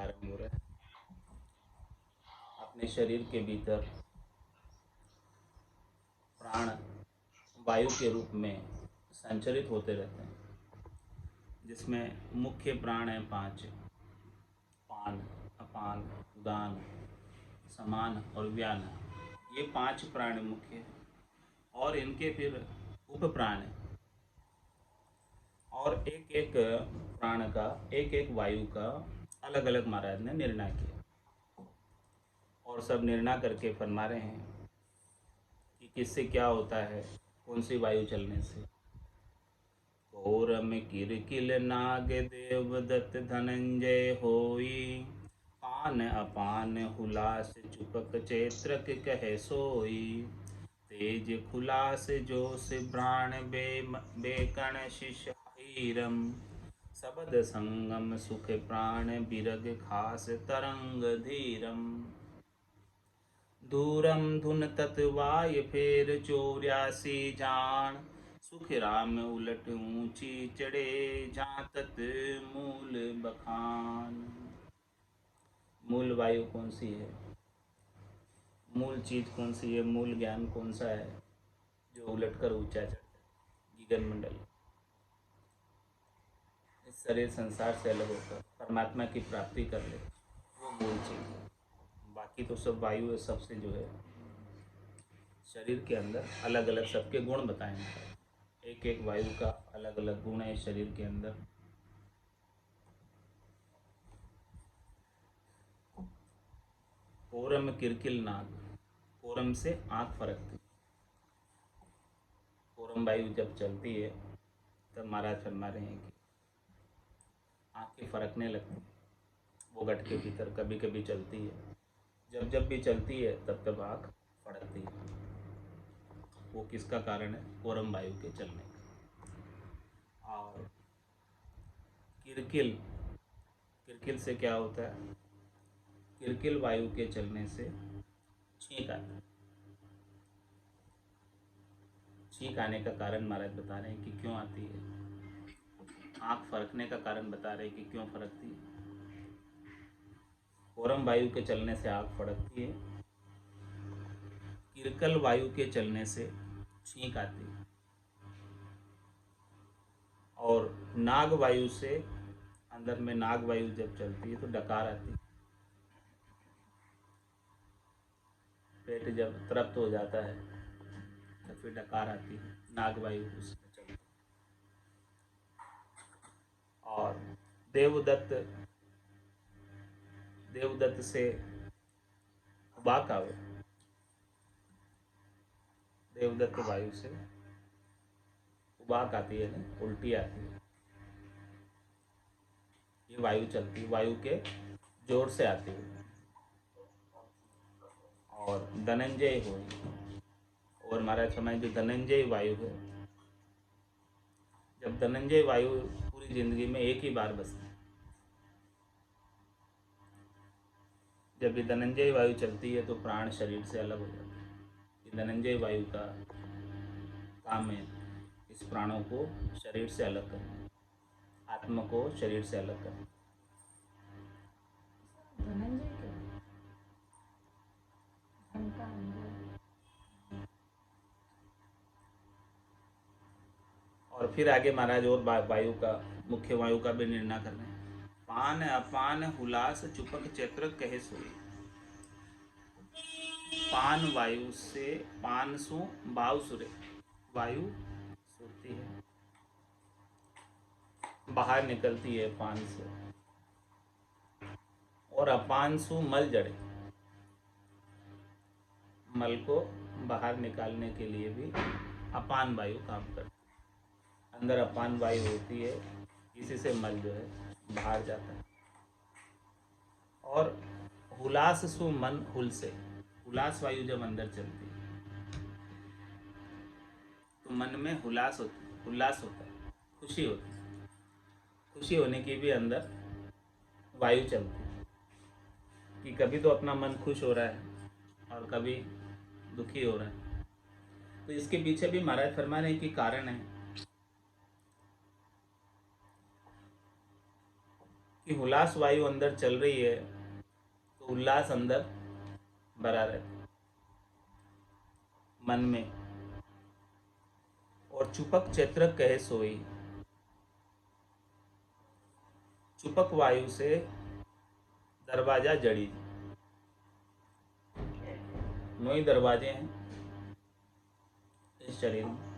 कारण हो रहा है। अपने शरीर के भीतर प्राण वायु के रूप में संचरित होते रहते हैं, जिसमें मुख्य प्राण हैं पांच: पान, अपान, उदान, समान और व्यान। ये पांच प्राण मुख्य हैं और इनके फिर उप प्राण हैं, और एक एक प्राण का, एक एक वायु का अलग अलग महाराज ने निर्णय किया, और सब निर्णय करके फरमा रहे हैं कि किससे क्या होता है, कौन सी वायु चलने से। घोरम किरकिल नाग देवदत्त धनंजय होई, पान अपान हुलास चुपक चैत्रक कह सोई। तेज खुलास जोश प्राण बेकण शिष हीरम, सबद संगम सुख प्राण बिरग खास तरंग धीरम। दूरम धुन तत्वाय फेर 84 जान, सुख राम उलट ऊंची चढ़े जहाँ तत् मूल बखान। मूल वायु कौन सी है, मूल चीज कौन सी है, मूल ज्ञान कौन सा है जो उलट कर ऊंचा चढ़ जाए, गगन मंडल, इस शरीर संसार से अलग होकर परमात्मा की प्राप्ति कर ले, वो मूल चीज है। बाकी तो सब वायु है, सबसे जो है शरीर के अंदर अलग अलग सबके गुण बताएंगे। एक एक वायु का अलग अलग गुण है शरीर के अंदर। कोरम किरकिल नाग, कोरम से आँख फरकती। कोरम वायु जब चलती है तब महाराज फरमा रहे हैं कि आँखें फरकने लगती, वो गट के भीतर कभी कभी चलती है, जब जब भी चलती है तब तब आँख फड़कती है। वो किसका कारण है? कोरम वायु के चलने का। और किरकिल, किरकिल से क्या होता है? किरकिल वायु के चलने से छींक आता है। छींक आने का कारण महाराज बता रहे हैं कि क्यों आती है। आँख फरकने का कारण बता रहे हैं कि क्यों फरकती है। कोरम वायु के चलने से आँख फड़कती है, किरकल वायु के चलने से छींक आती है, और नाग वायु से, अंदर में नाग वायु जब चलती है तो डकार आती है। पेट जब तृप्त हो जाता है तो फिर डकार आती है, नाग वायु उसमें चलती है। और देवदत्त, देवदत्त से उबाक आवे, देवदत्त वायु से उबाक आती है ना, उल्टी आती है। ये वायु चलती, वायु के जोर से आती है। और धनंजय हो, और महाराज समय जो धनंजय वायु है, जब धनंजय वायु पूरी जिंदगी में एक ही बार बसती, जब ये धनंजय वायु चलती है तो प्राण शरीर से अलग हो जाते हैं। ये धनंजय वायु का काम है इस प्राणों को शरीर से अलग करना, आत्मा को शरीर से अलग करना। और फिर आगे महाराज और वायु का, मुख्य वायु का भी निर्णय कर रहे हैं। पान अपान हुलास चुपक चैत्र कहे सोई। पान वायु से, पान सु बाव सुरे, वायु सुरती है, बाहर निकलती है पान से, और अपान सु मल जड़े, मल को बाहर निकालने के लिए भी अपान वायु काम करती है। अंदर अपान वायु होती है, इसी से मल जो है बाहर जाता है। और हुलास सु मन हुल से, हुलास वायु जब अंदर चलती है तो मन में हुलास होती है, उल्लास होता है, खुशी होती है। खुशी होने की भी अंदर वायु चलती है कि कभी तो अपना मन खुश हो रहा है और कभी दुखी हो रहा है। तो इसके पीछे भी महाराज फरमा रहे हैं कि कारण है कि उल्लास वायु अंदर चल रही है तो उल्लास अंदर भरा रहता है मन में। और चुपक चैत्रक कहे सोई, चुपक वायु से दरवाजा जड़ी। 9 ही दरवाजे हैं इस शरीर में।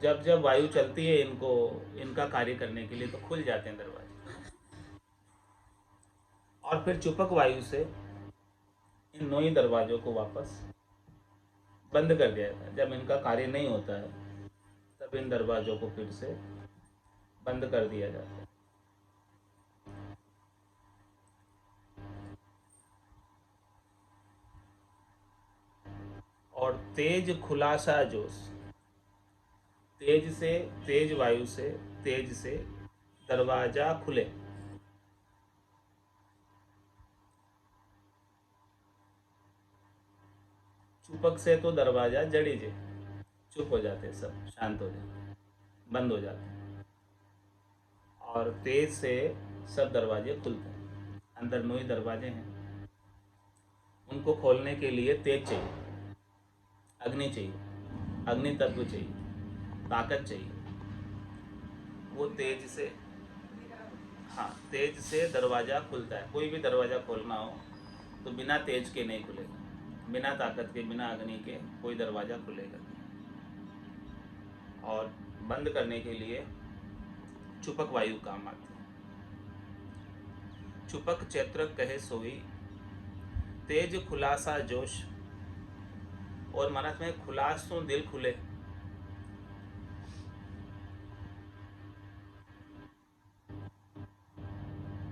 जब जब वायु चलती है इनको, इनका कार्य करने के लिए, तो खुल जाते हैं दरवाजे। और फिर चुपक वायु से इन 9 ही दरवाजों को वापस बंद कर दिया जाता है। जब इनका कार्य नहीं होता है तब इन दरवाजों को फिर से बंद कर दिया जाता है। और तेज खुलासा जोश, तेज से, तेज वायु से, तेज से दरवाजा खुले। चुपक से तो दरवाजा जड़ी जे, चुप हो जाते, सब शांत हो जाते, बंद हो जाते। और तेज से सब दरवाजे खुलते हैं। अंदर 9 ही दरवाजे हैं, उनको खोलने के लिए तेज चाहिए, अग्नि चाहिए, अग्नि तत्व चाहिए, ताकत चाहिए। वो तेज से, हाँ, तेज से दरवाज़ा खुलता है। कोई भी दरवाज़ा खोलना हो तो बिना तेज के नहीं खुलेगा, बिना ताकत के, बिना अग्नि के कोई दरवाज़ा खुलेगा। और बंद करने के लिए चुपक वायु काम आती है। चुपक चैत्र कहे सोई, तेज खुलासा जोश। और मानस में खुलास तो दिल खुले,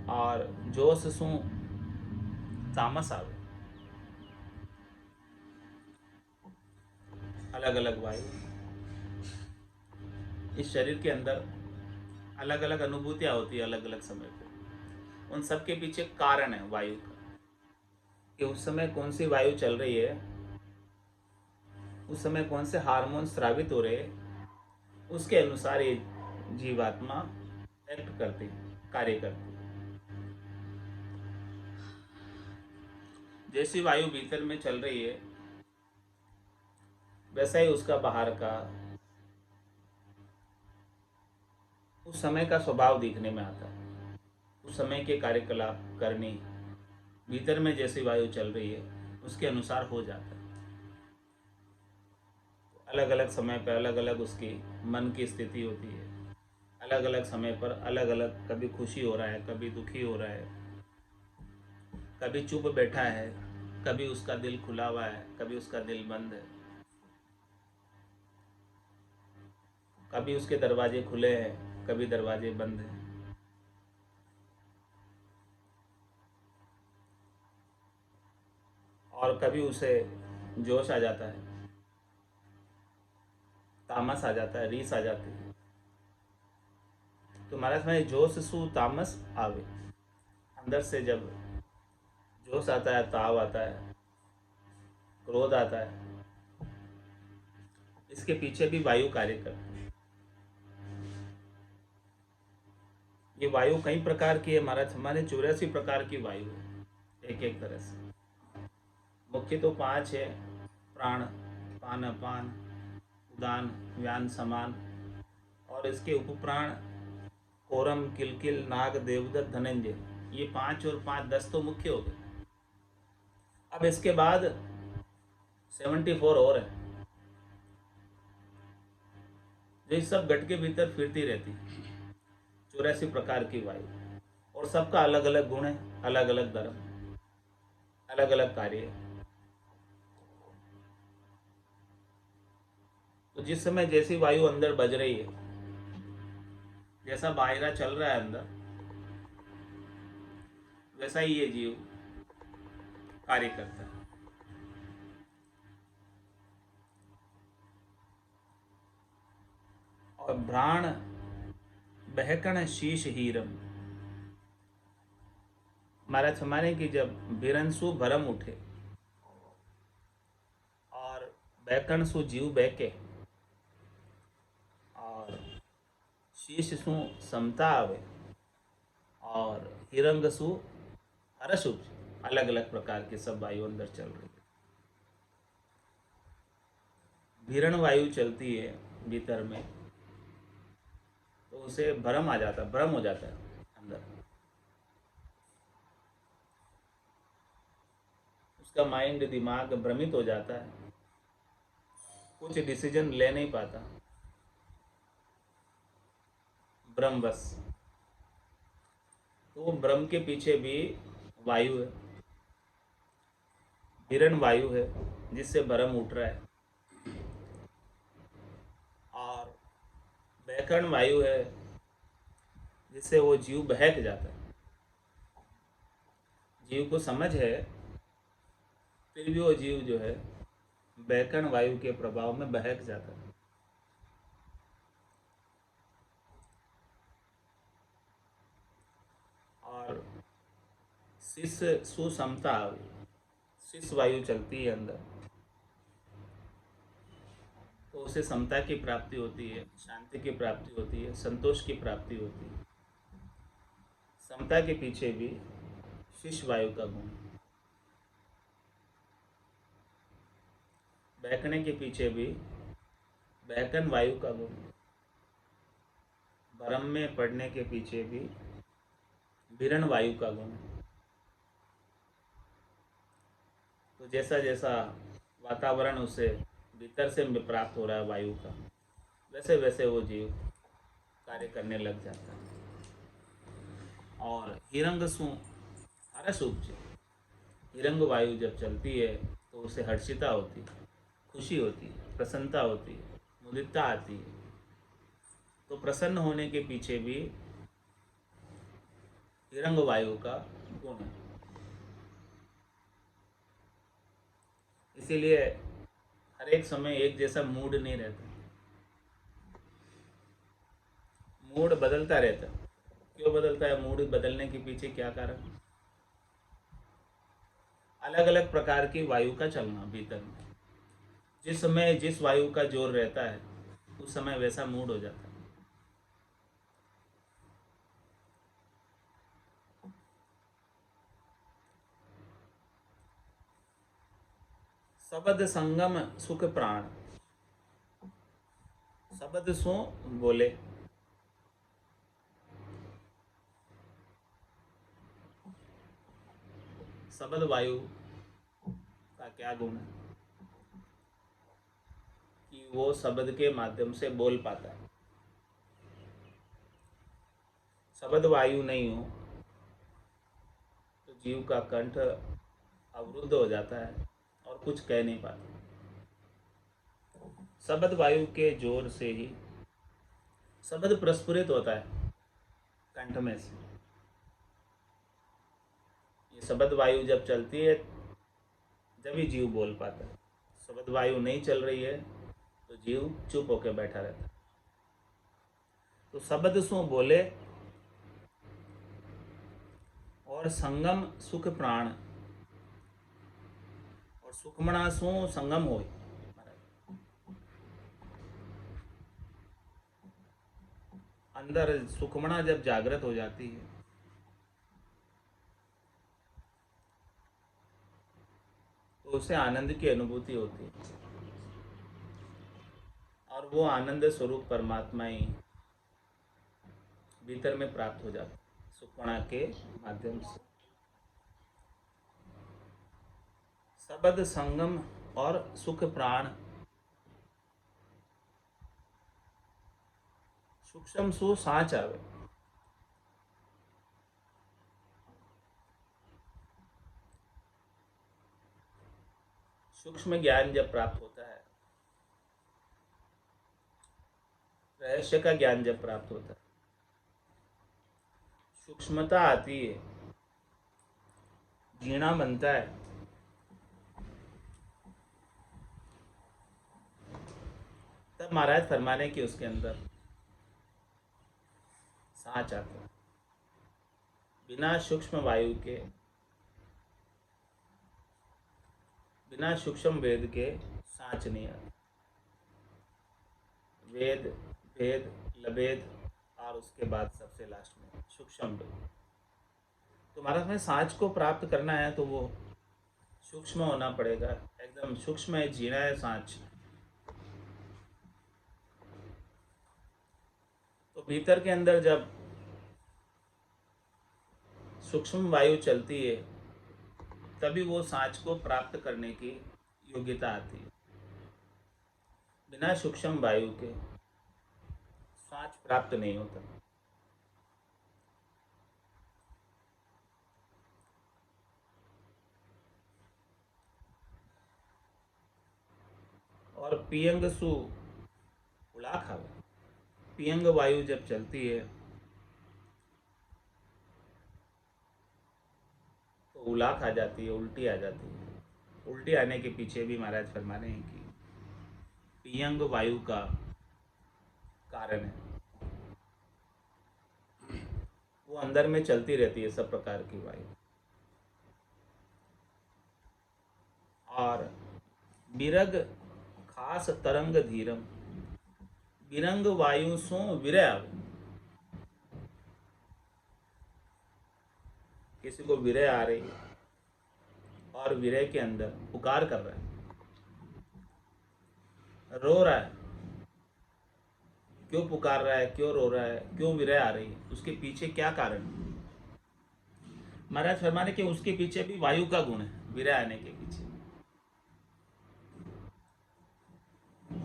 और जोश सु तामस आवे। अलग अलग वायु इस शरीर के अंदर अलग अलग अनुभूतियाँ होती है अलग अलग समय पे। उन सब के पीछे कारण है वायु का, कि उस समय कौन सी वायु चल रही है, उस समय कौन से हार्मोन स्रावित हो रहे हैं, उसके अनुसार ये जीवात्मा एक्ट करती, कार्य करती। जैसी वायु भीतर में चल रही है वैसा ही उसका बाहर का उस समय का स्वभाव दिखने में आता है। उस समय के कार्यकलाप करनी भीतर में जैसी वायु चल रही है उसके अनुसार हो जाता है। अलग अलग समय पर अलग अलग उसकी मन की स्थिति होती है। अलग अलग समय पर अलग अलग, कभी खुशी हो रहा है, कभी दुखी हो रहा है, कभी चुप बैठा है, कभी उसका दिल खुला हुआ है, कभी उसका दिल बंद है, कभी उसके दरवाजे खुले हैं, कभी दरवाजे बंद हैं। और कभी उसे जोश आ जाता है, तामस आ जाता है, रीस आ जाती है। तो महाराज में जोश सु तामस आवे, अंदर से जब जोश आता है, ताव आता है, क्रोध आता है, इसके पीछे भी वायु कार्य करती है। ये वायु कई प्रकार की है महाराज, हमारे 84 प्रकार की वायु है एक एक तरह से। मुख्य तो 5 है, प्राण, पान, अपान, उदान, व्यान, समान। और इसके उपप्राण कोरम, किलकिल, नाग, देवदत्त, धनंजय। ये 5 और 5 10 तो मुख्य हो गए। अब इसके बाद 74 और है जो इस सब गट के भीतर फिरती रहती, 84 प्रकार की वायु। और सबका अलग अलग गुण है, अलग अलग धर्म, अलग अलग कार्य है। तो जिस समय जैसी वायु अंदर बज रही है, जैसा बायरा चल रहा है अंदर, वैसा ही ये जीव कार्य करता है। और भ्राण बहकण शीश हीरम, महाराज हमारे की जब बिरंसु भरम उठे और बैकण सु जीव बैके और शीश सु समता आवे और हिरंग सु हर्ष उपजे। अलग अलग प्रकार की सब वायु अंदर चल रही है। भीरण वायु चलती है भीतर में, तो उसे भ्रम आ जाता है, भ्रम हो जाता है अंदर। उसका माइंड, दिमाग भ्रमित हो जाता है, कुछ डिसीजन ले नहीं पाता, भ्रम बस। तो भ्रम के पीछे भी वायु है, हिरण वायु है जिससे भ्रम उठ रहा है, और बैकरण वायु है जिससे वो जीव बहक जाता है। जीव को समझ है, फिर भी वो जीव जो है बैकरण वायु के प्रभाव में बहक जाता है। और शिष्य सुसमता, शिष्य वायु चलती है अंदर, तो उसे समता की प्राप्ति होती है, शांति की प्राप्ति होती है, संतोष की प्राप्ति होती है। समता के पीछे भी शिष्य वायु का गुण, बहकने के पीछे भी बहकन वायु का गुण, भ्रम में पड़ने के पीछे भी भिरण वायु का गुण। तो जैसा जैसा वातावरण उसे भीतर से प्राप्त हो रहा है वायु का, वैसे वैसे वो जीव कार्य करने लग जाता है। और हिरंग सु हर्ष उपजे, हिरंग वायु जब चलती है तो उसे हर्षिता होती है, खुशी होती है, प्रसन्नता होती है, मुदिता आती है। तो प्रसन्न होने के पीछे भी हिरंग वायु का गुण है। इसीलिए हर एक समय एक जैसा मूड नहीं रहता, मूड बदलता रहता। क्यों बदलता है? मूड बदलने के पीछे क्या कारण? अलग अलग प्रकार की वायु का चलना भीतर में। जिस समय जिस वायु का जोर रहता है उस समय वैसा मूड हो जाता है। शब्द संगम सुख प्राण, शब्द सो बोले, शब्द वायु का क्या गुण है कि वो शब्द के माध्यम से बोल पाता है। शब्द वायु नहीं हो तो जीव का कंठ अवरुद्ध हो जाता है और कुछ कह नहीं पाता। शब्द वायु के जोर से ही शब्द प्रस्फुरित होता है कंठ में से। ये शब्द वायु जब चलती है जब ही जीव बोल पाता है। शब्द वायु नहीं चल रही है तो जीव चुप होकर बैठा रहता है। तो शब्द सो बोले और संगम सुख प्राण, और सुखमणा सो संगम हो। अंदर सुखमणा जब जागृत हो जाती है तो उसे आनंद की अनुभूति होती है, और वो आनंद स्वरूप परमात्मा ही भीतर में प्राप्त हो जाता है सुखमणा के माध्यम से। शब्द संगम और सुख प्राण, सूक्ष्म सु साँच आवे। सूक्ष्म ज्ञान जब प्राप्त होता है, रहस्य का ज्ञान जब प्राप्त होता है, सूक्ष्मता आती है, जीना बनता है, तब महाराज फरमाने की उसके अंदर सांच आता है। बिना सूक्ष्म वायु के, बिना सूक्ष्म वेद के सांच नहीं आता। वेद भेद लभेद और उसके बाद सबसे लास्ट में सूक्ष्म डोज। तो महाराज में सांच को प्राप्त करना है तो वो सूक्ष्म होना पड़ेगा, एकदम सूक्ष्म है, जीना है सांच। तो भीतर के अंदर जब सूक्ष्म वायु चलती है तभी वो सांच को प्राप्त करने की योग्यता आती है। बिना सूक्ष्म वायु के सांच प्राप्त नहीं होता। और पियंग सु उड़ा खावे, पियंग वायु जब चलती है तो उलाख आ जाती है, उल्टी आ जाती है। उल्टी आने के पीछे भी महाराज फरमा रहे हैं कि पियंग वायु का कारण है। वो अंदर में चलती रहती है सब प्रकार की वायु। और बिरग खास तरंग धीरम, बिरंग वायु सो विरय आवे। किसी को विरय आ रही है और विरय के अंदर पुकार कर रहा है, रो रहा है, क्यों पुकार रहा है, क्यों रो रहा है, क्यों विरय आ रही है, उसके पीछे क्या कारण है। महाराज फरमाने कि उसके पीछे भी वायु का गुण है। विरय आने के पीछे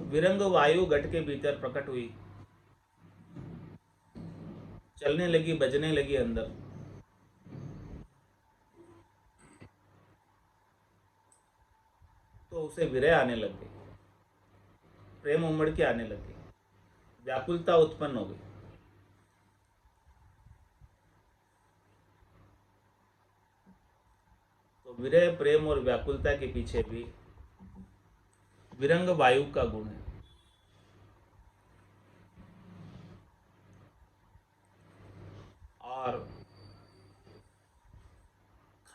विरंग वायु घट के भीतर प्रकट हुई, चलने लगी, बजने लगी अंदर। तो उसे विरय आने लग गई, प्रेम उमड़ के आने लग गई, व्याकुलता उत्पन्न हो गई। तो विरह, प्रेम और व्याकुलता के पीछे भी विरंग वायु का गुण है। और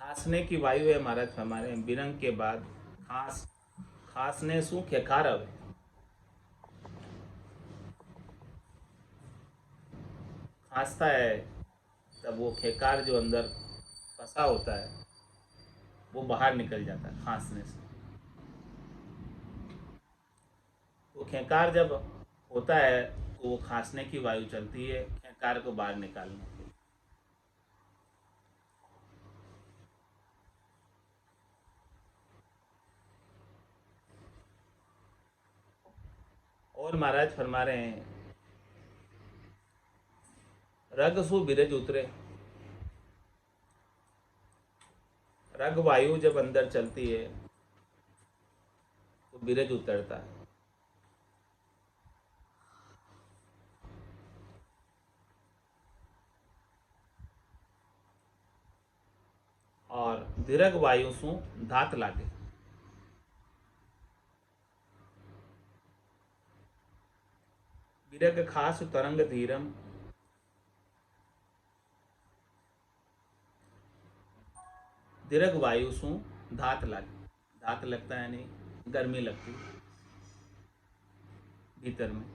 खांसने की वायु है महाराज हमारे विरंग के बाद खांसने सु खेखार आवे। खांसता है तब वो खेकार जो अंदर फंसा होता है वो बाहर निकल जाता है खांसने से। वो खेकार जब होता है तो वो खांसने की वायु चलती है खेकार को बाहर निकालने के लिए। और महाराज फरमा रहे हैं रग सु बिरज उतरे। रग वायु जब अंदर चलती है तो बिरज उतरता है। और दीर्घ वायु सु धात लागे। दीर्घ खास तरंग धीरम, दीर्घ वायु सु धात लागे। धात लगता है नहीं, गर्मी लगती भीतर में।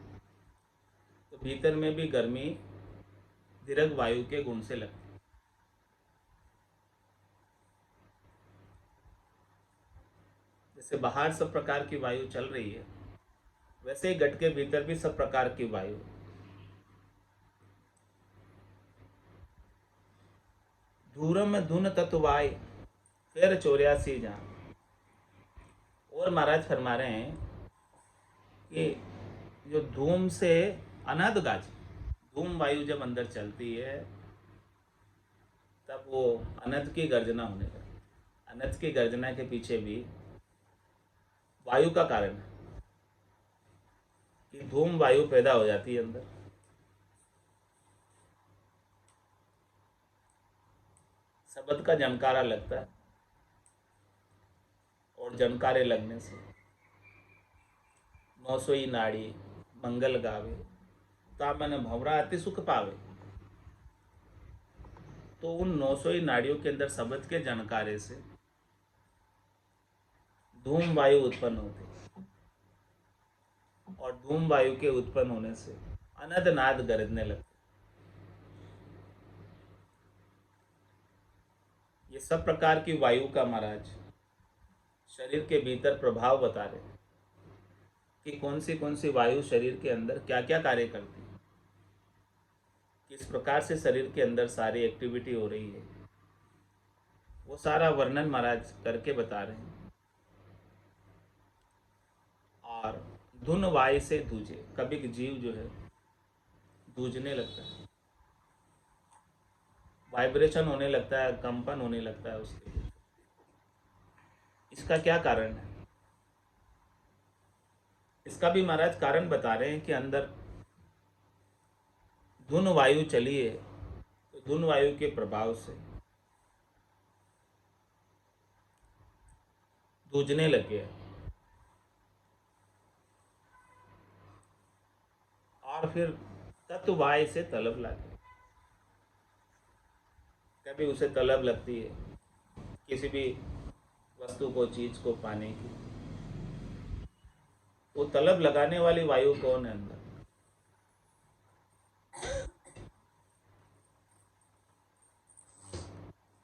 तो भीतर में भी गर्मी दीर्घ वायु के गुण से लगती। जैसे बाहर सब प्रकार की वायु चल रही है वैसे ही घट के भीतर भी सब प्रकार की वायु। धूरम धुन तत्वाय फिर 84 जहां। और महाराज फरमा रहे हैं कि जो धूम से अनहद गाज, धूम वायु जब अंदर चलती है तब वो अनंत की गर्जना होने लगती। अनंत की गर्जना के पीछे भी वायु का कारण है कि धूम वायु पैदा हो जाती है अंदर। शब्द का जनकारा लगता है और जनकारे लगने से नौसोई नाड़ी मंगल गावे तामन भंवरा अति सुख पावे। तो उन नौसोई नाड़ियों के अंदर शब्द के जनकारे से धूम वायु उत्पन्न होती है और धूम वायु के उत्पन्न होने से अनद नाद गरजने लगते। ये सब प्रकार की वायु का महाराज शरीर के भीतर प्रभाव बता रहे हैं कि कौन सी वायु शरीर के अंदर क्या क्या कार्य करती है, किस प्रकार से शरीर के अंदर सारी एक्टिविटी हो रही है, वो सारा वर्णन महाराज करके बता रहे हैं। और धुन वायु से दूजे, कभी जीव जो है दूजने लगता है, वाइब्रेशन होने लगता है, कंपन होने लगता है उसके लिए। इसका क्या कारण है? इसका भी महाराज कारण बता रहे हैं कि अंदर धुन वायु चली है, तो धुन वायु के प्रभाव से दूजने लग गया और फिर तत्व वायु से तलब लगे। कभी उसे तलब लगती है किसी भी वस्तु को, चीज को पाने की, वो तलब लगाने वाली वायु कौन है अंदर?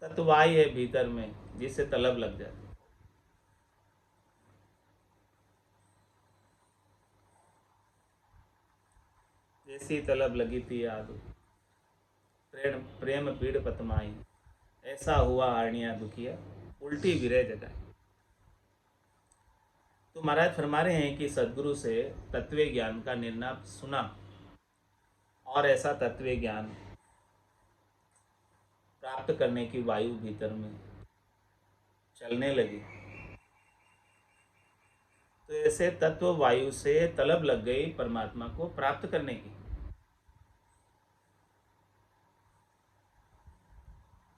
तत्व वायु है भीतर में, जिससे तलब लग जाती है। जैसी तलब लगी थी आदू, प्रेम प्रेम पीड़ पतमाई, ऐसा हुआ हारनिया दुखिया, उल्टी गिरे जगाई। तो महाराज फरमा रहे हैं कि सदगुरु से तत्व ज्ञान का निर्णय सुना और ऐसा तत्व ज्ञान प्राप्त करने की वायु भीतर में चलने लगी, तो ऐसे तत्व वायु से तलब लग गई परमात्मा को प्राप्त करने की।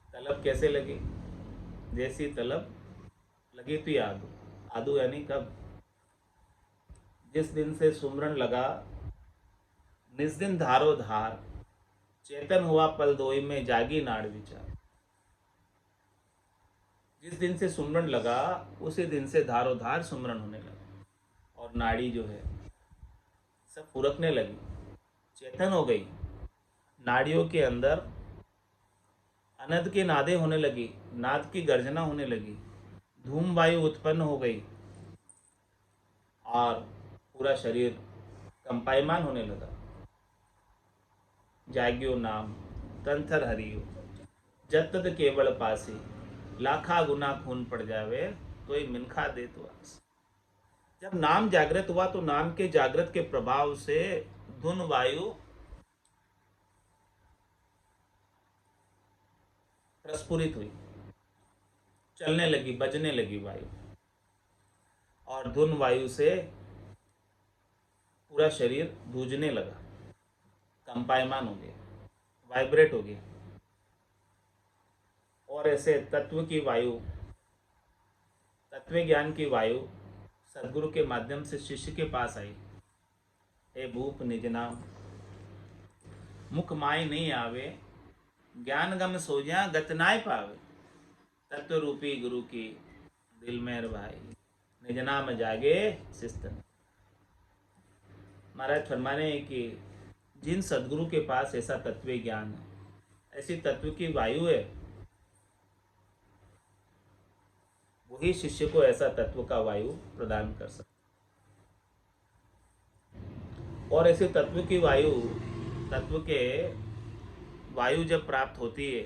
तलब कैसे लगी? जैसी तलब लगी थी आदू, आदू यानी कब? जिस दिन से सुमरन लगा, निस दिन धारो धार, चेतन हुआ पल दोई में जागी नाड़ विचार। जिस दिन से सुमरन लगा, उसी दिन से धारो धार सुमरन होने लगा और नाड़ी जो है सब फुरकने लगी, चेतन हो गई। नाड़ियों के अंदर अनद की नादें होने लगी, नाद की गर्जना होने लगी, धूम वायु उत्पन्न हो गई और पूरा शरीर कंपायमान होने लगा। जाग्यो नाम तंथर हरियो, जतद केवल पासी, लाखा गुना खून पड़ जावे तो ही मिनखा दे तो आस। जब नाम जागृत हुआ तो नाम के जागृत के प्रभाव से धुन वायु प्रस्फुरित हुई, चलने लगी, बजने लगी वायु, और धुन वायु से पूरा शरीर गूंजने लगा, कंपायमान हो गया, वाइब्रेट हो गया। और ऐसे तत्व की वायु, तत्व ज्ञान की वायु सदगुरु के माध्यम से शिष्य के पास आई। हे भूप निज नाम, मुख माय नहीं आवे, ज्ञान गम सोजा गत नाय पावे। तत्व रूपी गुरु की दिल में भाई, निज नाम जागे सिस्तन। महाराज फरमाने हैं कि जिन सदगुरु के पास ऐसा तत्व ज्ञान है, ऐसी तत्व की वायु है, वही शिष्य को ऐसा तत्व का वायु प्रदान कर सकता। और ऐसे तत्व की वायु, तत्व के वायु जब प्राप्त होती है,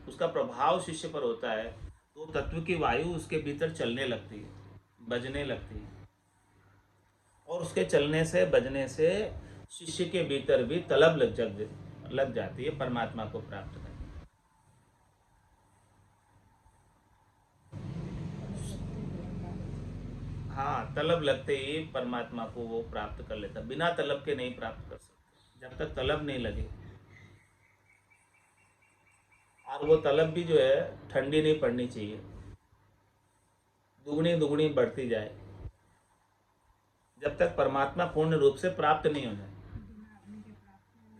उसका प्रभाव शिष्य पर होता है, तो तत्व की वायु उसके भीतर चलने लगती है, बजने लगती है, और उसके चलने से, बजने से शिष्य के भीतर भी तलब लग जाती है परमात्मा को प्राप्त करने। हाँ, तलब लगते ही परमात्मा को वो प्राप्त कर लेता, बिना तलब के नहीं प्राप्त कर सकते, जब तक तलब नहीं लगे। और वो तलब भी जो है ठंडी नहीं पड़नी चाहिए, दुगनी दुगनी बढ़ती जाए, जब तक परमात्मा पूर्ण रूप से प्राप्त नहीं हो जाए।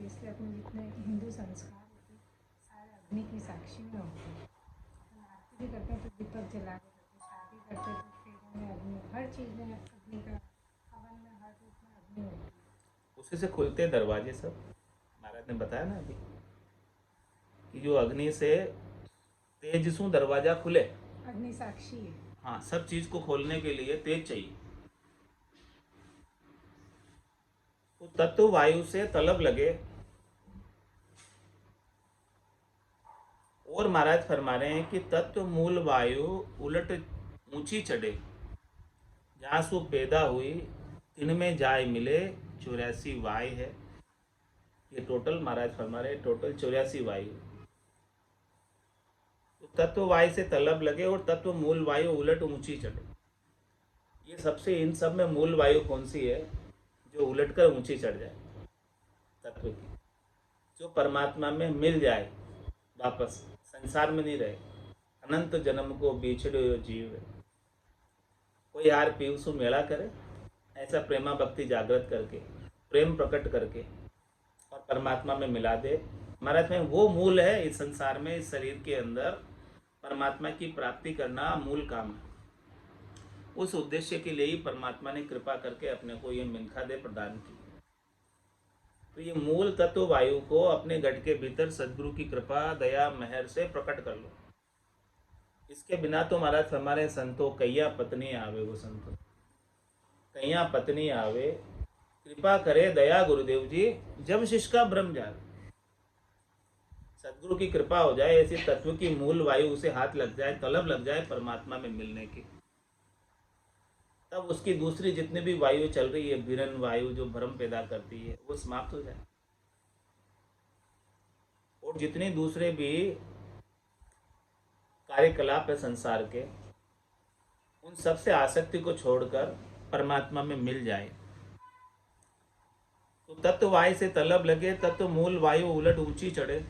इसलिए अपने जितने हिंदू संस्कार होते हैं सारे अग्नि की साक्षी में होते हैं। आरती भी करते हैं तो दीपक जला के करते हैं, शादी करते हैं तो फेरों में अग्नि, हर चीज़ में अग्नि का, हवन में हर रूप में अग्नि होती है। उसी से खुलते दरवाजे सब। महाराज ने बताया ना अभी कि जो अग्नि से तेज सु दरवाजा खुले। अग्नि साक्षी है। हाँ, सब चीज को खोलने के लिए तेज चाहिए। तो तत्व वायु से तलब लगे। और महाराज फरमा रहे हैं कि तत्व मूल वायु उलट ऊंची चढ़े, जहाँ सु पैदा हुई तिन में जाय मिले 84 वाय है। ये टोटल महाराज फरमा रहे हैं, टोटल 84 वायु। तो तत्व वायु से तलब लगे और तत्व मूल वायु उलट ऊंची चढ़े। ये सबसे, इन सब में मूल वायु कौन सी है जो उलट कर ऊंची चढ़ जाए? तत्व की, जो परमात्मा में मिल जाए, वापस संसार में नहीं रहे। अनंत जन्म को बिछड़े जीव है। कोई यार पीवसु मेला करे, ऐसा प्रेमा भक्ति जागृत करके, प्रेम प्रकट करके और परमात्मा में मिला दे। महाराज में वो मूल है इस संसार में, इस शरीर के अंदर परमात्मा की प्राप्ति करना मूल काम है। उस उद्देश्य के लिए ही परमात्मा ने कृपा करके अपने को ये मिनखा दे प्रदान की। तो ये मूल तत्व वायु को अपने गढ़ के भीतर सदगुरु की कृपा दया मेहर से प्रकट कर लो। इसके बिना तो महाराज हमारे संतो कैया पत्नी आवे, वो संतो कैया पत्नी आवे, कृपा करे दया गुरुदेव जी जब शिष्य का ब्रह्म जाए। सदगुरु की कृपा हो जाए, ऐसी तत्व की मूल वायु उसे हाथ लग जाए, तलब लग जाए परमात्मा में मिलने की, तब उसकी दूसरी जितनी भी वायु चल रही है, भिरन वायु जो भ्रम पैदा करती है, वो समाप्त हो जाए। और जितने दूसरे भी कार्यकलाप है संसार के, उन सब से आसक्ति को छोड़कर परमात्मा में मिल जाए। तो तत्व वायु से तलब लगे, तत्व मूल वायु उलट ऊंची चढ़े।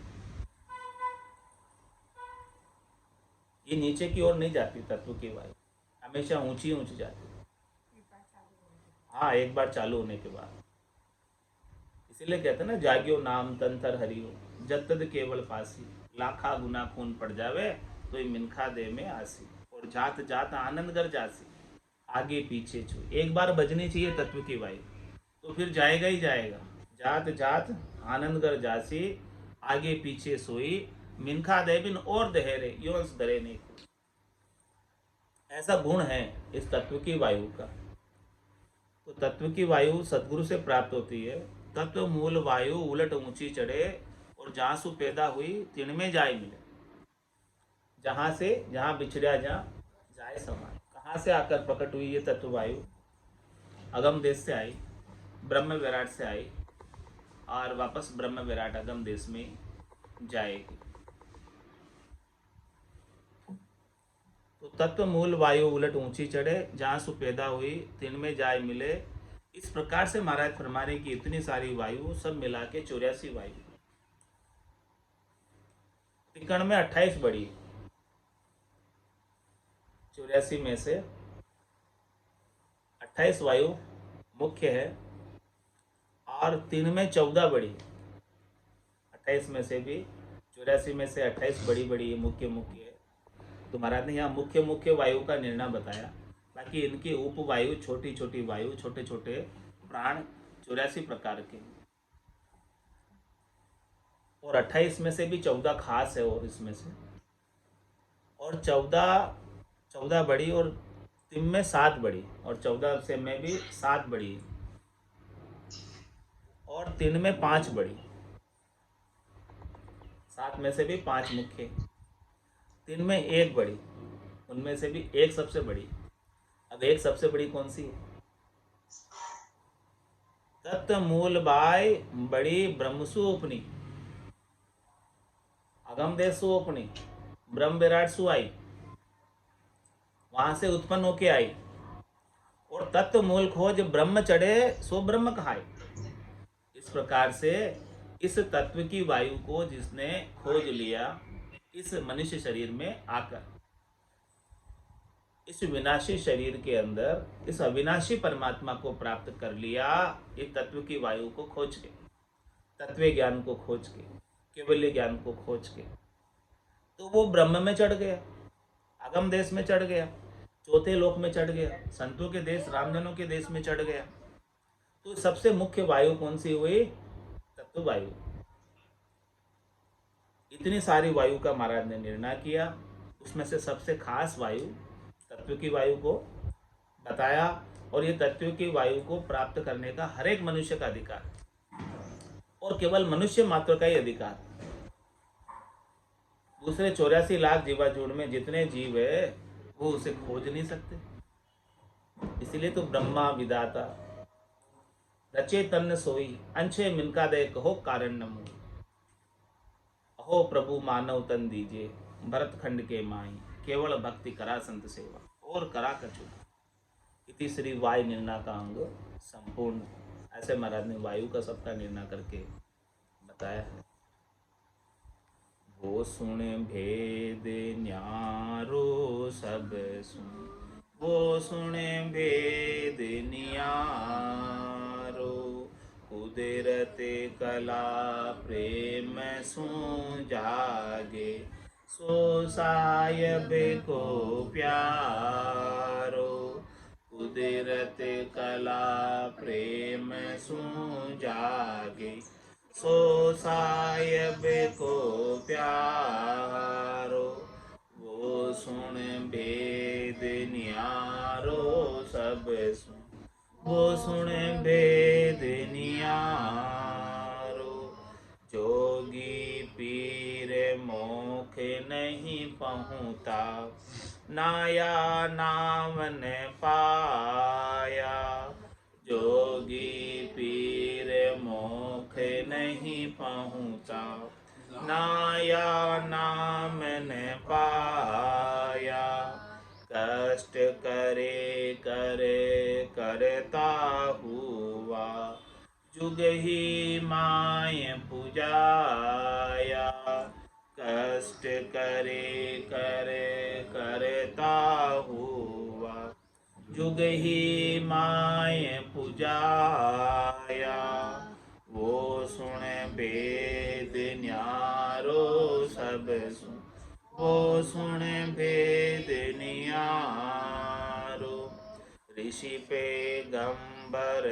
ये नीचे की ओर नहीं जाती, तत्व की वायु हमेशा ऊंची ऊंची जाती। हाँ, एक बार चालू होने के बाद। इसीलिए कहते हैं ना, जाग्यो नाम तंतर हरियो जब तद केवल पासी, लाखा गुना खून पड़ जावे तो ये मिनखा दे में आसी, और जात जात आनंद कर जासी, आगे पीछे छू। एक बार बजनी चाहिए तत्व की वायु, तो फिर जाएगा ही जाएगा। जात जात आनंद कर जासी, आगे पीछे सोई, मिनखा दे बिन और दहेरे यो अंश दरे नहीं। ऐसा गुण है इस तत्व की वायु का। तो तत्व की वायु सदगुरु से प्राप्त होती है। तत्व मूल वायु उलट ऊंची चढ़े, और जहाँ सु पैदा हुई तिन में जाए मिले। जहाँ से, जहाँ बिछड़ा जहाँ जाए समान। कहाँ से आकर प्रकट हुई ये तत्व वायु? अगम देश से आई, ब्रह्म विराट से आई, और वापस ब्रह्म विराट अगम देश में जाएगी। तो तत्व मूल वायु उलट ऊंची चढ़े, जहाँ सु पैदा हुई तिन में जाए मिले। इस प्रकार से महाराज फरमाने की इतनी सारी वायु सब मिला के 84 वायु। त्रिकण में 28 बड़ी, 84 में से 28 वायु मुख्य है, और 3 में 14 बड़ी। 28 में से भी, 84 में से 28 बड़ी बड़ी मुख्य मुख्य है। तो महाराज ने यहाँ मुख्य मुख्य वायु का निर्णय बताया। बाकी इनकी उप वायु, छोटी छोटी वायु, छोटे छोटे प्राण 84 प्रकार के, और 28 में से भी 14 खास है, और इसमें से, और 14 बड़ी, और 3 में 7 बड़ी, और 14 से में भी 7 बड़ी, और 3 में 5 बड़ी। 7 में से भी 5 मुख्य, 3 में 1 बड़ी, उनमें से भी 1 सबसे बड़ी। अब 1 सबसे बड़ी कौन सी है? तत्व मूल बाय बड़ी ब्रह्मसु उपनी, अगम देश सु उपनी, ब्रह्म विराट सु आई, वहां से उत्पन्न होके आई। और तत्व मूल खोज ब्रह्म चढ़े सो ब्रह्म कहाय। इस प्रकार से इस तत्व की वायु को जिसने खोज लिया, इस मनुष्य शरीर में आकर, इस विनाशी शरीर के अंदर इस अविनाशी परमात्मा को प्राप्त कर लिया, एक तत्व की वायु को खोज के, तत्व ज्ञान को खोज के, केवल्य ज्ञान को खोज के, तो वो ब्रह्म में चढ़ गया, अगम देश में चढ़ गया, चौथे लोक में चढ़ गया, संतों के देश, रामजनों के देश में चढ़ गया। तो सबसे मुख्य वायु कौन सी हुई? तत्व वायु। इतनी सारी वायु का महाराज ने निर्णय किया। उसमें से सबसे खास वायु तत्व की वायु को बताया, और ये तत्व की वायु को प्राप्त करने का हर एक मनुष्य का अधिकार है, और केवल मनुष्य मात्र का ही अधिकार। दूसरे 84 लाख जीवाजूड़ में जितने जीव है वो उसे खोज नहीं सकते। इसलिए तो ब्रह्मा विधाता रचे तन्न सोई, अंशे मिनका दे कहो कारण नमो। अहो प्रभु मानव तन दीजिए, भरत खंड के माई, केवल भक्ति करा संत सेवा, और करा कछु। इति श्री वायु निर्णय का अंग संपूर्ण। ऐसे महाराज ने वायु का सबका निर्णय करके बताया है। वो सुन भेद न्यारो सब सुन, वो सुन भेद न्यारो, कुदरत कला प्रेम सु जागे, सो सायब को प्यारो। कुदरत कला प्रेम सु जागे, सो सायब को प्यारो। वो सुन भेद नियारो सब सुन, वो सुन भेद नियारो। जोगी पीर मोख नहीं पहुँचा, नाया नाम न पाया। जोगी पीर मोख नहीं पहुँचा, नाया नाम न पाया। कष्ट करे करे करता हुआ, जुग ही माय पुजाया। कष्ट करे करे करता हुआ, जुग ही माय पुजाया। वो सुन भेद न्यारो सब सुन, वो सुन भेद नियारो। ऋषि पे गंबर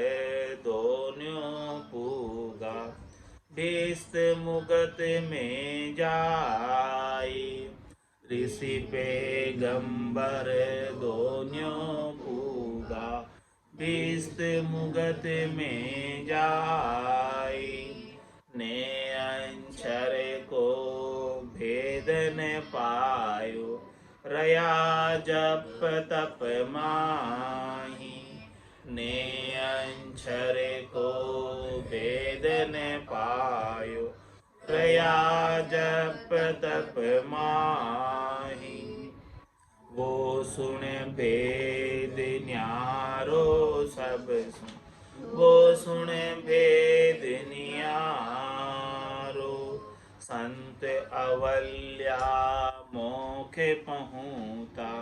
दोनों पूगा, बेस्त मुगत में जाई। ऋषि पे गंबर दोनों पूगा, बेस्त मुगत में जाई। ने अंशर को भेद न पायो, रया जप तप माही। ने अंशर को भेद न पायो, रया जप तप माही। वो सुन भेद न्यारो सब सुन, वो सुन भेद नियारो। संत अवल्या मोख पहुँचा,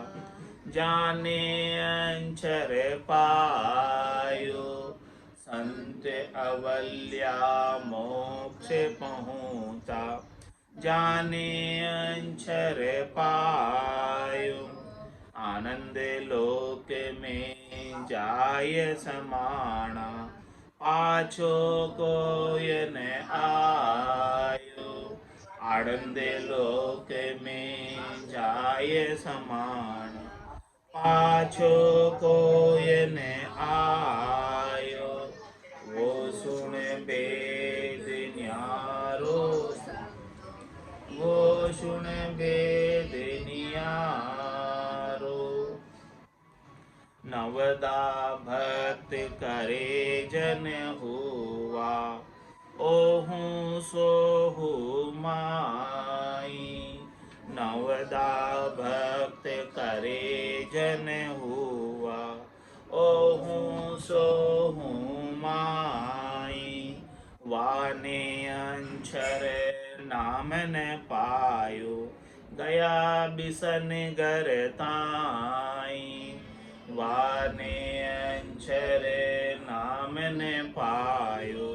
जाने अंचर पायो। संत अवल्या मोक्ष पहुँचा, जाने अंचर पायो। आनंद लोक में जाय समाना, पाछो कोय न आयो। आनंद लोक में जाय समाना, पाछो कोय न आयो। वो सुन भेद न्यारो, वो सुन भेद नियारो। नवदा भक्त करे जन हुआ, ओहू सोहू माई। नवदा भक्त करे जन हुआ, ओहू सोहू माई। वाने अंशर नाम न पायो, गया बिसन घर ताई। वाने अंशर नाम न पायो,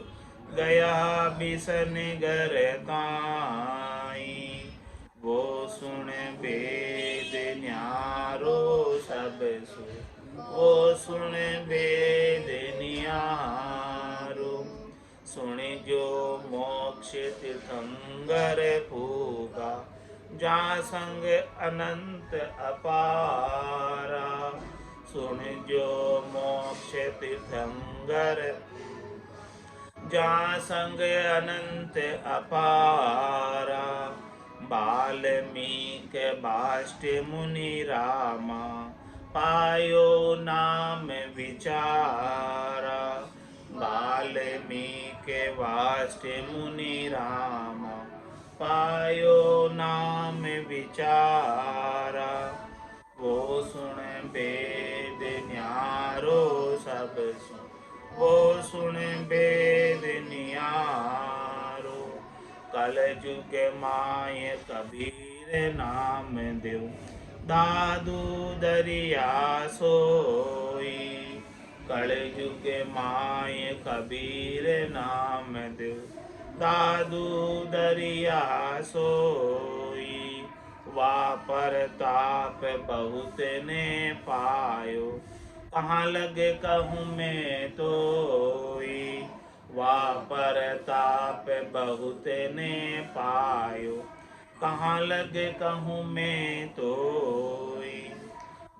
गया बिसन घर ताई। वो सुन भेद न्यारो सब सुन, वो सुन भेद नियारो। सुन जो मोक्ष तीर्थंकर फूल, जहाँ संग अनंत अपारा, सुन जो मोक्ष तीर्थंकर, जहाँ संग अनंत अपारा, वाल्मीकि बाष्ट मुनि रामा, पायो नाम विचारा। वाल्मीकि बाष्ट मुनि रामा, पायो नाम विचारा। वो सुन वेद न्यारो सब सुन, वो सुन वेद नियारो। कल जुग माय कबीर नाम देव, दादू दरिया सोई। कल जुग माय कबीर नाम देव, दादू दरिया सोई। वापर ताप बहुत ने पायो, कहाँ लगे कहूँ मैं तोई। वापर ताप बहुत ने पायो, कहाँ लगे कहूँ मैं तोई।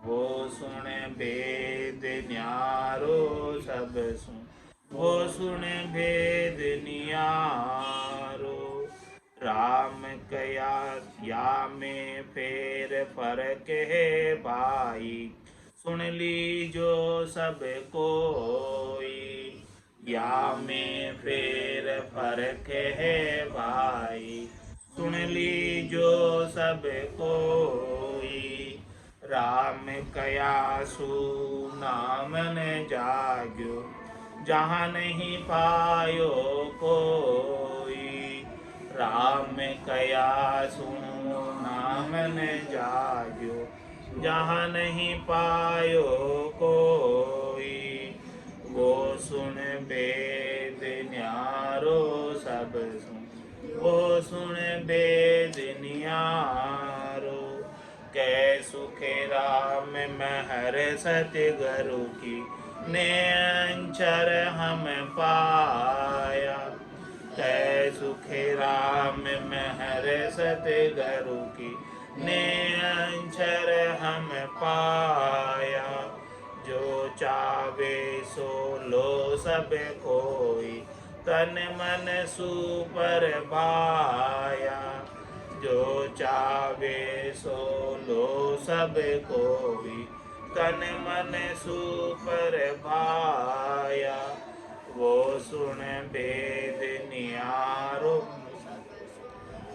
वो सुन वेद न्यारो सब सुन, वो सुन वेद नियारो। राम कया या में फेर फरक है भाई, सुन लीजो सब कोई। या में फेर फरक है भाई, सुन लीजो सब कोई। राम कयासु नाम न जाग्यो, जहाँ नहीं पायो कोई। राम कयासु नाम न जाग्यो, जहाँ नहीं पायो कोई। वो सुन वेद न्यारो सब सुन, वो सुन वेद नियारो। कै सुखे राम महर सत्य गुरु की, ने अंचर हम पाया। कै सुखे राम महर सत्य गुरु की, ने अंचर हम पाया। जो चावे सो लो सब कोई, तन मन सुपर भाया। जो चावे सो लो सब कोई, तन मन सुपर भाया। वो सुन वेद नियारो,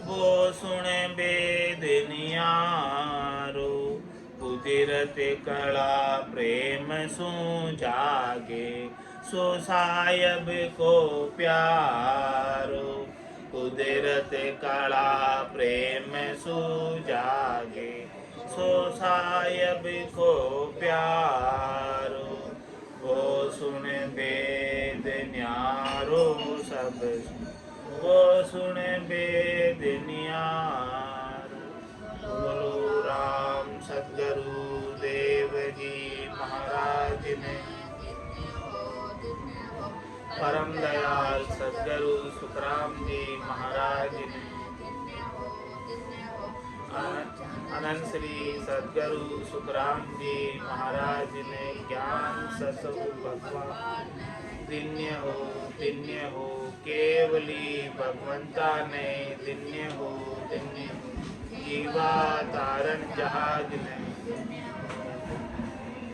वो सुन वेद नियारो। कुदरत कला प्रेम सु जागे, सो सायब को प्यारो। कुदरत कला प्रेम सु जागे, सो सायब को प्यारो। वो सुन वेद न्यारो सब सुन, वो सुन वेद नियारो। बोलो राम सद्गुरु देव जी महाराज ने, परम दयाल सद्गुरु सुखराम जी महाराज ने, अनंत श्री सद्गुरु सुखराम जी महाराज ने ज्ञान सत्सव भगवान दिन्य हो केवली भगवंता ने दिन्य हो जीवा तारण जहाज ने,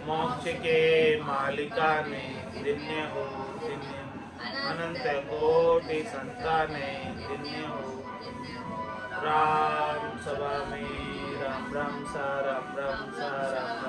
मोक्ष के मालिका ने दिन्य हो अनंत कोटि संताने दिन्य हो। राम सभा में राम राम सा राम राम सा राम